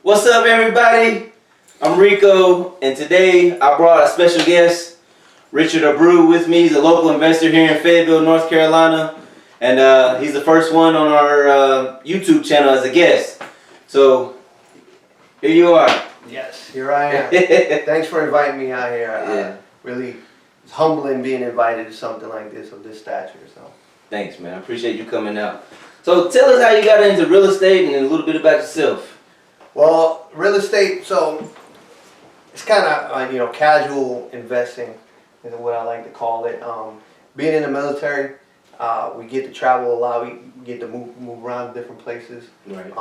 What's up, everybody? I'm Rico, and today I brought a special guest, Richard Abreu, with me. He's a local investor here in Fayetteville, North Carolina, and he's the first one on our YouTube channel as a guest. So, here you are. Yes, here I am. Thanks for inviting me out here. Yeah. Really, it's humbling being invited to something like this of this stature. So, Thanks, man. I appreciate you coming out. So, tell us how you got into real estate and a little bit about yourself. well, real estate. So, it's kind of casual investing is what I like to call it. Being in the military, we get to travel a lot. We get to move around different places. Right.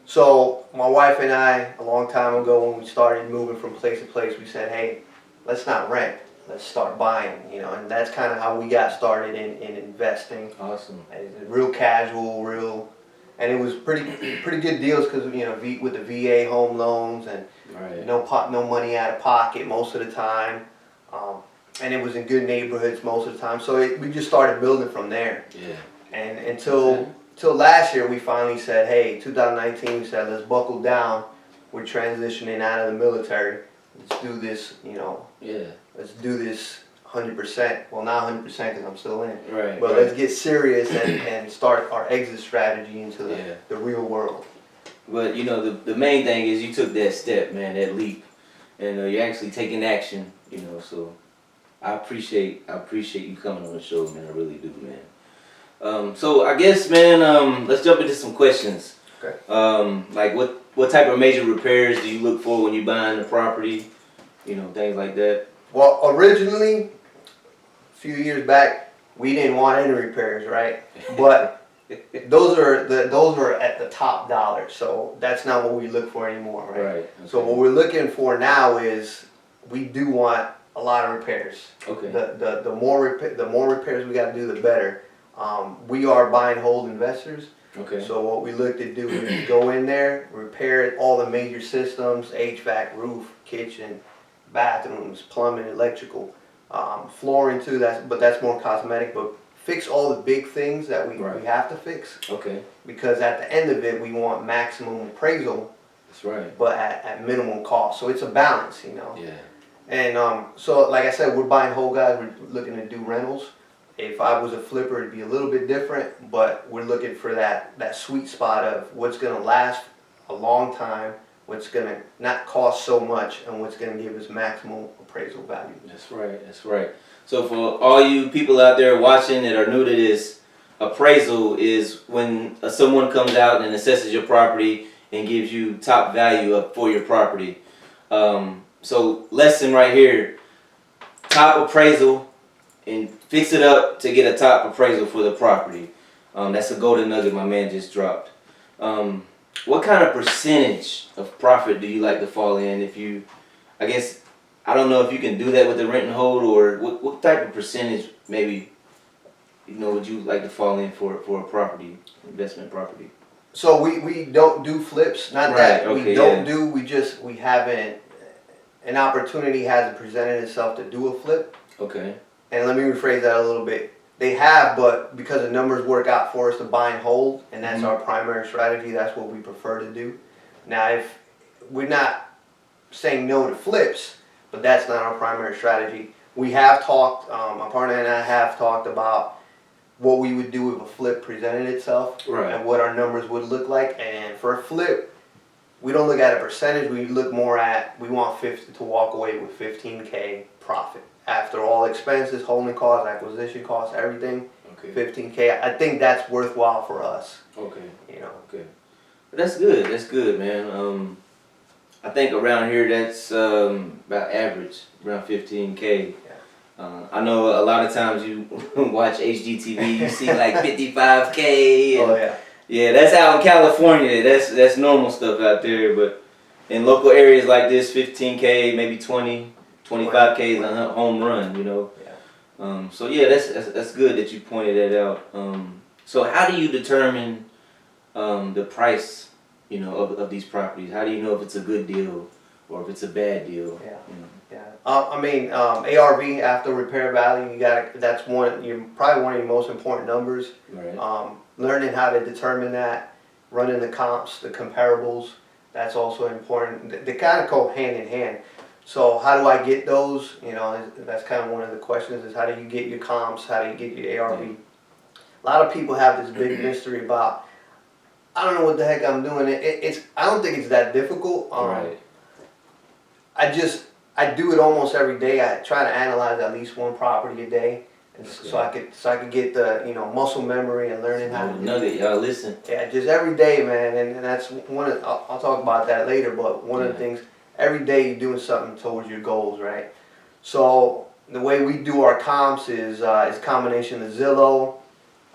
So my wife and I, a long time ago, when we started moving from place to place, we said, "Hey, let's not rent. Let's start buying." And that's kind of how we got started in investing. Awesome. And real casual, and it was pretty good deals because with the VA home loans and Right. no money out of pocket most of the time, and it was in good neighborhoods most of the time. So we just started building from there. Yeah. And until last year, we finally said, hey, 2019, we said, let's buckle down. We're transitioning out of the military. Let's do this, Yeah. let's do this 100%. Well, not 100% because I'm still in. Right. But right. let's get serious and start our exit strategy into the real world. But the main thing is you took that step, man, that leap, and you're actually taking action. So I appreciate you coming on the show, man. I really do, man. So I guess, man, let's jump into some questions. Okay. Like what type of major repairs do you look for when you're buying a property? Things like that. Well, originally, a few years back, we didn't want any repairs, right? But those are at the top dollar, so that's not what we look for anymore, right? Right. Okay. So what we're looking for now is we do want a lot of repairs. Okay. The more repairs we got to do, the better. We are buy and hold investors. Okay. So what we look to do is go in there, repair all the major systems, HVAC, roof, kitchen, bathrooms, plumbing, electrical, flooring too. But that's more cosmetic. But fix all the big things that we have to fix. Okay. Because at the end of it, we want maximum appraisal. That's right. But at minimum cost. So it's a balance, Yeah. And so like I said, we're buying whole guys. We're looking to do rentals. If I was a flipper, it'd be a little bit different, but we're looking for that sweet spot of what's going to last a long time, what's going to not cost so much, and what's going to give us maximum appraisal value. That's right. That's right. So for all you people out there watching that are new to this, appraisal is when someone comes out and assesses your property and gives you top value for your property. So lesson right here, top appraisal, and fix it up to get a top appraisal for the property. That's a golden nugget my man just dropped. What kind of percentage of profit do you like to fall in? I don't know if you can do that with the rent and hold, or what type of percentage maybe would you like to fall in for a property, investment property? So we don't do flips, not Right, that okay, we don't yeah. do, we haven't, an opportunity hasn't presented itself to do a flip. Okay. And let me rephrase that a little bit. They have, but because the numbers work out for us to buy and hold, and that's our primary strategy, that's what we prefer to do. Now, if we're not saying no to flips, but that's not our primary strategy. We have talked, my partner and I have talked about what we would do if a flip presented itself, Right. and what our numbers would look like. And for a flip, we don't look at a percentage, we look more at, we want 50 to walk away with $15K profit. After all expenses, holding costs, acquisition costs, everything, Okay. $15K. I think that's worthwhile for us. Okay. Okay. That's good. That's good, man. I think around here that's about average, around 15K. Yeah. I know a lot of times you watch HGTV, you see like 55K. And, Oh yeah. Yeah, that's out in California. That's normal stuff out there. But in local areas like this, 15K, maybe 20, 25K is a home run. Yeah. So yeah, that's good that you pointed that out. So how do you determine the price, of these properties? How do you know if it's a good deal or if it's a bad deal? Yeah. Yeah. ARV, after repair value, that's probably one of your most important numbers. Right. Learning how to determine that, running the comps, the comparables, That's also important. They kind of go hand in hand. So how do I get those? You know, that's kind of one of the questions is how do you get your comps? How do you get your ARV? A lot of people have this big mystery about, I don't know what the heck I'm doing. I don't think it's that difficult. Right. I do it almost every day. I try to analyze at least one property a day, and so I could get the muscle memory and learning how to do nugget. Y'all listen. Yeah, just every day, man, and that's one of, I'll talk about that later, but one of the things, every day you're doing something towards your goals, right? So the way we do our comps is a combination of Zillow.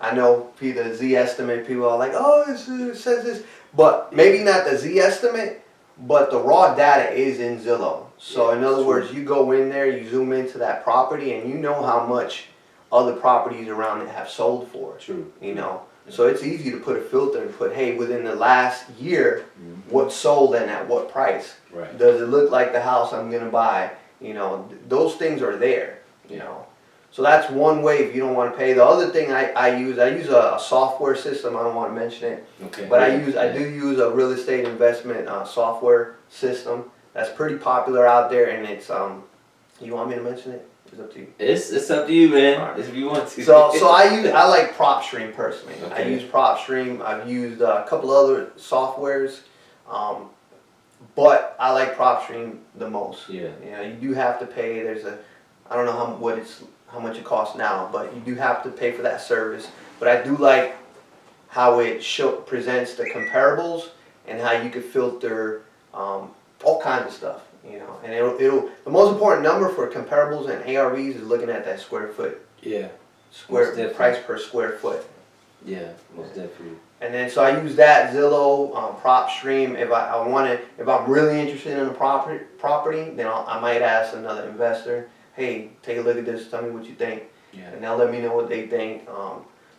I know the Z estimate, people are like, oh, it says this, but maybe not the Z estimate, but the raw data is in Zillow. So in other words, you go in there, you zoom into that property, and you know how much other properties around it have sold for. True. You know, so it's easy to put a filter and put, hey, within the last year, what sold and at what price? Right. Does it look like the house I'm gonna buy? You know, those things are there. You know, so that's one way if you don't want to pay. The other thing I use a software system. I don't want to mention it, but I do use a real estate investment software system that's pretty popular out there, and it's You want me to mention it? It's up to you. It's up to you, man. Right. If you want to. So I like PropStream personally. Okay. I use PropStream. I've used a couple other softwares, but I like PropStream the most. Yeah. You know, you do have to pay. I don't know how much it costs now, but you do have to pay for that service. But I do like how it presents the comparables and how you could filter all kinds of stuff. You know, and it'll the most important number for comparables and ARVs is looking at that square foot. Yeah. Price per square foot. Yeah, most definitely. And then so I use that Zillow, PropStream. If I'm really interested in a property, then I might ask another investor, hey, take a look at this, tell me what you think. Yeah. And they'll let me know what they think.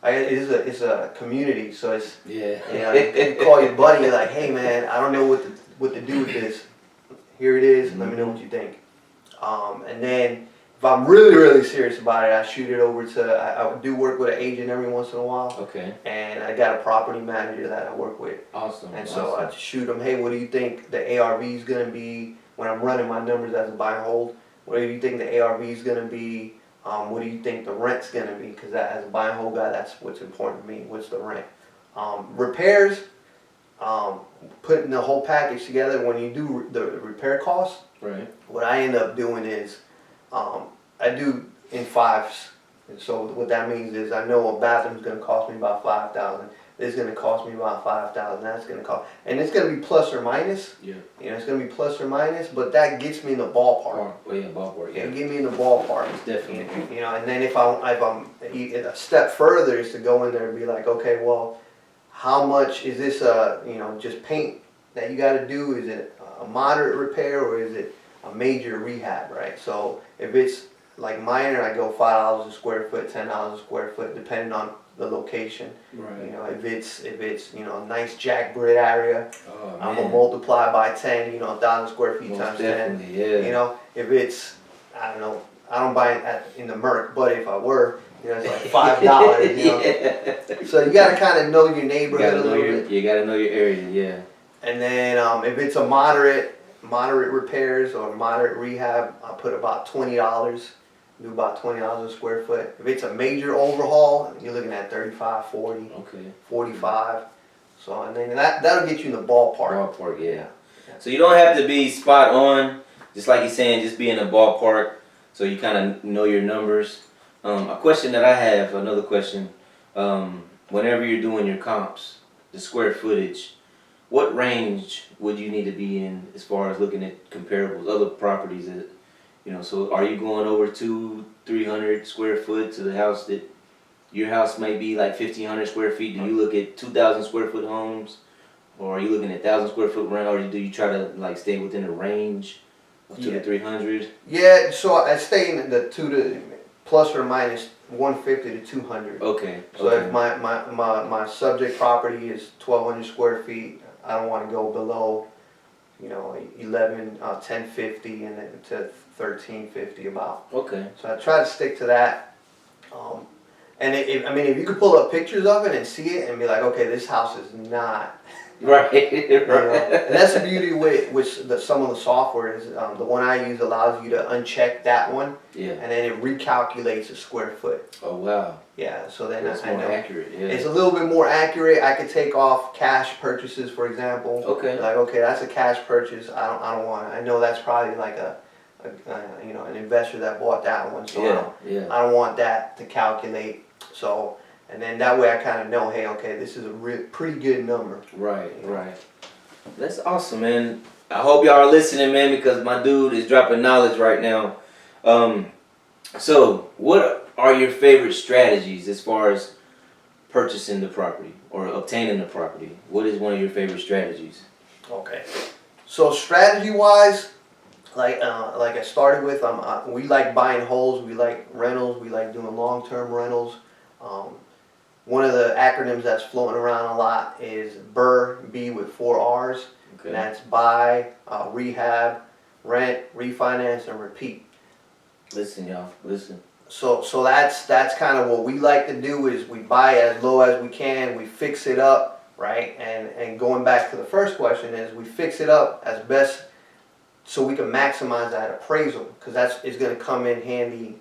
It's a community, so it's you can call your buddy, you're like, hey man, I don't know what to do with this. Here it is, let me know what you think. And then if I'm really, really serious about it, I shoot it over to, I do work with an agent every once in a while. Okay. And I got a property manager that I work with. Awesome. And so I shoot them, hey, what do you think the ARV is going to be when I'm running my numbers as a buy and hold? What do you think the ARV is going to be? What do you think the rent's going to be? Because as a buy and hold guy, that's what's important to me. What's the rent? Repairs. Putting the whole package together, when you do the repair costs, right. What I end up doing is I do in fives. And so what that means is I know a bathroom's going to cost me about $5,000. This is going to cost me about $5,000. That's going to cost, and it's going to be plus or minus. Yeah. You know, it's going to be plus or minus, but that gets me in the ballpark. Oh yeah, ballpark. Yeah. Get me in the ballpark. Definitely. You know, and then if I'm a step further is to go in there and be like, okay, well, how much is this? Just paint that you got to do? Is it a moderate repair or is it a major rehab? Right. So if it's like minor, I go $5 a square foot, $10 a square foot, depending on the location. Right. You know, if it's a nice Jack Britt area, I'm gonna multiply by 10. 1,000 square feet times 10. Yeah. You know, if it's I don't buy it in the Merc, but if I were, it's like $5. Yeah. So you gotta kind of know your neighborhood a little bit. You gotta know your area. Yeah. And then if it's a moderate repairs or moderate rehab, I put about $20. Do about $20 a square foot. If it's a major overhaul, you're looking at 35, 40, 45. So and then that'll get you in the ballpark. Ballpark, yeah. So you don't have to be spot on, just like you're saying, just be in the ballpark, so you kind of know your numbers. A question that I have, another question, whenever you're doing your comps, the square footage, what range would you need to be in as far as looking at comparables, other properties that, so are you going over 200-300 square foot to the house that your house might be like 1,500 square feet? Do you look at 2,000 square foot homes, or are you looking at 1,000 square foot rent, or do you try to like stay within the range of 200 to 300? Yeah, so I stay in the plus or minus 150 to 200. Okay. So if my subject property is 1,200 square feet, I don't want to go below 1050 and then to 1350 about. Okay. So I try to stick to that. And if you could pull up pictures of it and see it and be like, okay, this house is not Right. You know? And that's the beauty with some of the software is the one I use allows you to uncheck that one, Yeah. and then it recalculates a square foot. Oh wow. Yeah, so then That's I more know accurate. Yeah. it's a little bit more accurate. I could take off cash purchases, for example. Okay. Like, okay, that's a cash purchase. I don't want it. I know that's probably like you know, an investor that bought that one, so Yeah. I don't want that to calculate. So, and then that way I kind of know, hey, okay, this is a pretty good number. Right. Right. That's awesome, man. I hope y'all are listening, man, because my dude is dropping knowledge right now. So, what are your favorite strategies as far as purchasing the property or obtaining the property? What is one of your favorite strategies? Okay. So strategy wise, like I started with, we like buying wholes, we like rentals, we like doing long term rentals. One of the acronyms that's floating around a lot is BRRRR, B with 4 R's. Okay. And that's buy, rehab, rent, refinance, and repeat. Listen, y'all. Listen. So that's kind of what we like to do is we buy as low as we can, we fix it up, right? And going back to the first question is we fix it up as best so we can maximize that appraisal, because it's going to come in handy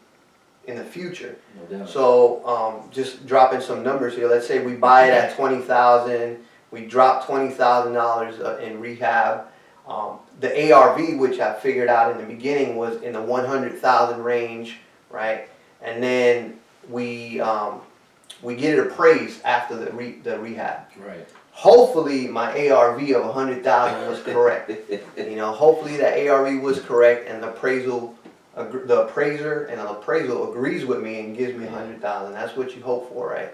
in the future. No doubt. So just dropping some numbers here. Let's say we buy it at $20,000. We drop $20,000 in rehab. The ARV, which I figured out in the beginning, was in the 100,000 range, right? And then we get it appraised after the rehab. Right. Hopefully my ARV of 100,000 was correct. You know, hopefully the ARV was correct, and the appraiser and the appraisal agrees with me and gives me 100,000. That's what you hope for, right?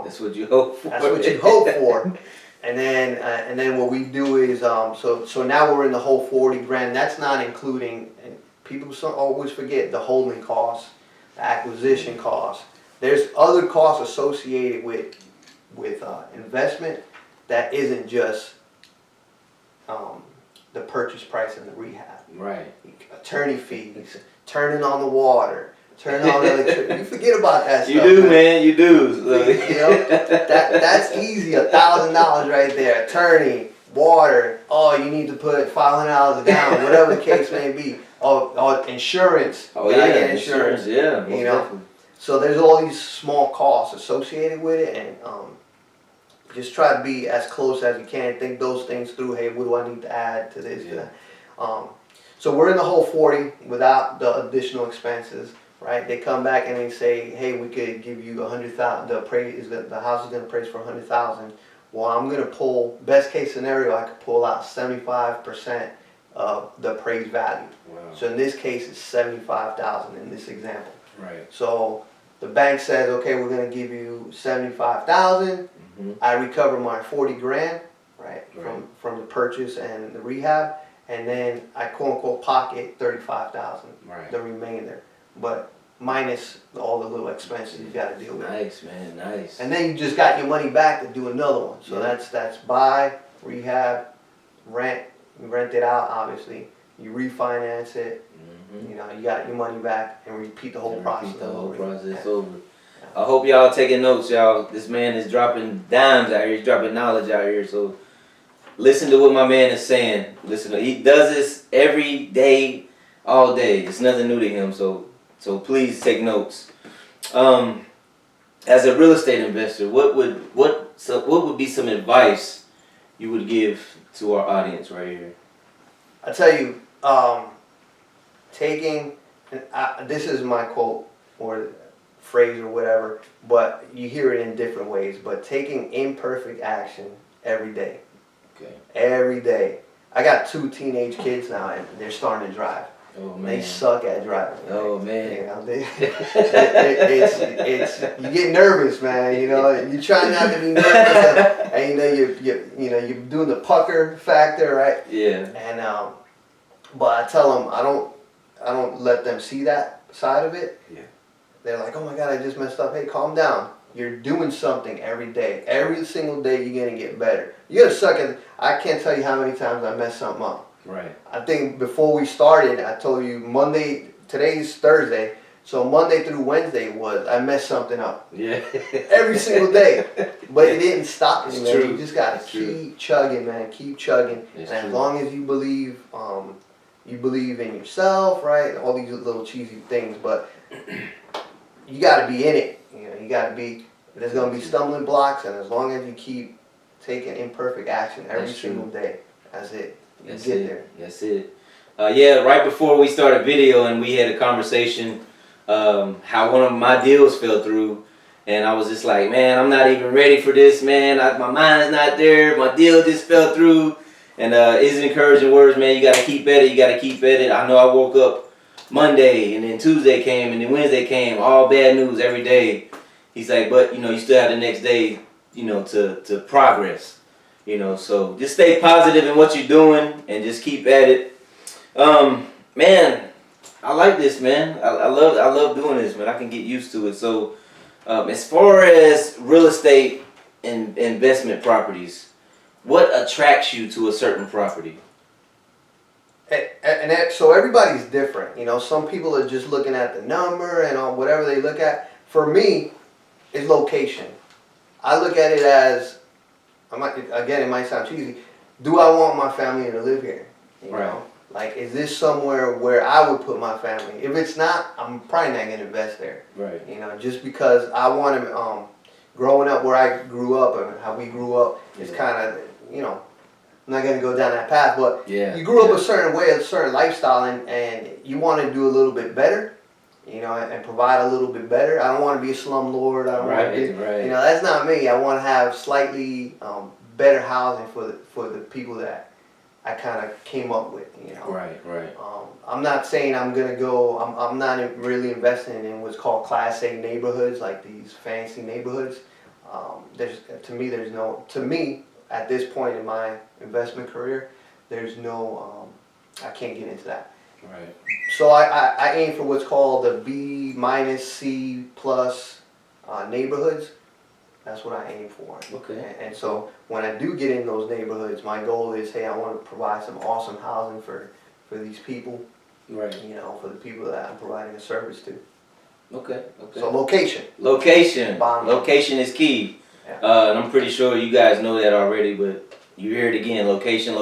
That's what you hope for. That's what you hope for. And then what we do is so now we're in the whole 40 grand. That's not including, and people always forget the holding costs, the acquisition costs. There's other costs associated with investment that isn't just the purchase price and the rehab. Right. Attorney fees, turning on the water, turning on the electricity. You forget about that stuff. You do, man. You do. So. You know, that's easy. $1,000 right there. Attorney, water. Oh, you need to put $500 down. Whatever the case may be. Oh, insurance. Oh You gotta yeah, get insurance. Yeah. You know. So there's all these small costs associated with it, and just try to be as close as you can. Think those things through. Hey, what do I need to add to this? Yeah. To that? So we're in the whole 40 without the additional expenses, right? They come back and they say, hey, we could give you 100,000. The house is going to appraise for 100,000. Well, I'm going to pull, best case scenario, I could pull out 75% of the appraised value. Wow. So in this case, it's 75,000 in this example. Right. So the bank says, okay, we're going to give you 75,000. Mm-hmm. I recover my 40 grand, right, Right. from the purchase and the rehab, and then I quote unquote pocket 35,000, Right. the remainder, but minus all the little expenses you got to deal with. Nice, man. Nice. And then you just got your money back to do another one. So Yeah. that's buy, rehab, rent. You rent it out, obviously. You refinance it. Mm-hmm. You know, you got your money back, and repeat the whole process. Repeat the whole over. process Yeah. over. I hope y'all taking notes, y'all. This man is dropping dimes out here. He's dropping knowledge out here. So listen to what my man is saying. He does this every day, all day. It's nothing new to him. So please take notes. As a real estate investor, what would be some advice you would give to our audience right here? I tell you, this is my quote or phrase or whatever, but you hear it in different ways, but taking imperfect action every day. Okay. Every day. I got 2 teenage kids now, and they're starting to drive. Oh man. They suck at driving. Oh man. You know, it's you get nervous, man. You know, you try not to be nervous, and you're doing the pucker factor, right? Yeah. And but I tell them I don't let them see that side of it. Yeah. They're like, oh my God, I just messed up. Hey, calm down. You're doing something every day. Every single day you're gonna get better. You're gonna suck at. I can't tell you how many times I messed something up. Right. I think before we started, I told you Monday. Today's Thursday, So Monday through Wednesday I messed something up. Yeah. Every single day. But it didn't stop me, It's man. true. You just gotta It's keep true. chugging, man. Keep chugging. It's and as true. long as you believe in yourself, right? All these little cheesy things, but you gotta be in it. You know, you gotta be. There's gonna be stumbling blocks, and as long as you keep taking imperfect action every That's true. single day, that's it. You That's get it. there. That's it. Yeah, right before we started video and we had a conversation, how one of my deals fell through, and I was just like, man, I'm not even ready for this, man. My mind's not there. My deal just fell through, and his encouraging words, man. You got to keep at it. You got to keep at it. I know I woke up Monday, and then Tuesday came, and then Wednesday came. All bad news every day. He's like, but you know, you still have the next day, you know, to progress. You know, so just stay positive in what you're doing and just keep at it. Man, I like this, man. I love doing this, man. I can get used to it. So, as far as real estate and investment properties, what attracts you to a certain property? So everybody's different. You know, some people are just looking at the number and all, whatever they look at. For me, it's location. I look at it as, it might sound cheesy. Do I want my family to live here? You know? Like, is this somewhere where I would put my family? If it's not, I'm probably not going to invest there. Right. You know, just because I want to, growing up where I grew up and how we grew up, it's kind of, you know, I'm not going to go down that path, but you grew up a certain way, a certain lifestyle, and you want to do a little bit better, you know, and provide a little bit better. I don't want to be a slumlord. I don't want to be, you know, that's not me. I want to have slightly better housing for the people that I kind of came up with, you know. Right. I'm not saying I'm going to go, I'm not really investing in what's called Class A neighborhoods, like these fancy neighborhoods. To me, at this point in my investment career, there's no, I can't get into that. Right. So I aim for what's called the B minus C plus neighborhoods. That's what I aim for. Okay. And so when I do get in those neighborhoods, my goal is, hey, I want to provide some awesome housing for these people. Right. You know, for the people that I'm providing a service to. Okay. So location. Location is key. Yeah. And I'm pretty sure you guys know that already, but you hear it again. Location.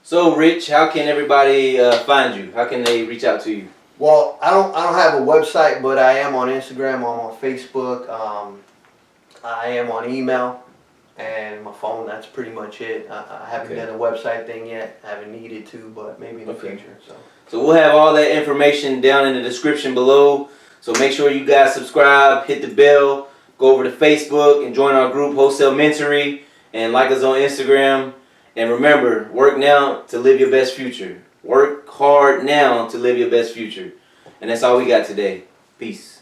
So, Rich, how can everybody find you? How can they reach out to you? Well, I don't have a website, but I am on Instagram, I'm on Facebook, I am on email, and my phone. That's pretty much it. I haven't done a website thing yet. I haven't needed to, but maybe in the future. So we'll have all that information down in the description below. So make sure you guys subscribe, hit the bell, go over to Facebook and join our group, Wholesale Mentoring, and like us on Instagram. And remember, work now to live your best future. Work hard now to live your best future. And that's all we got today. Peace.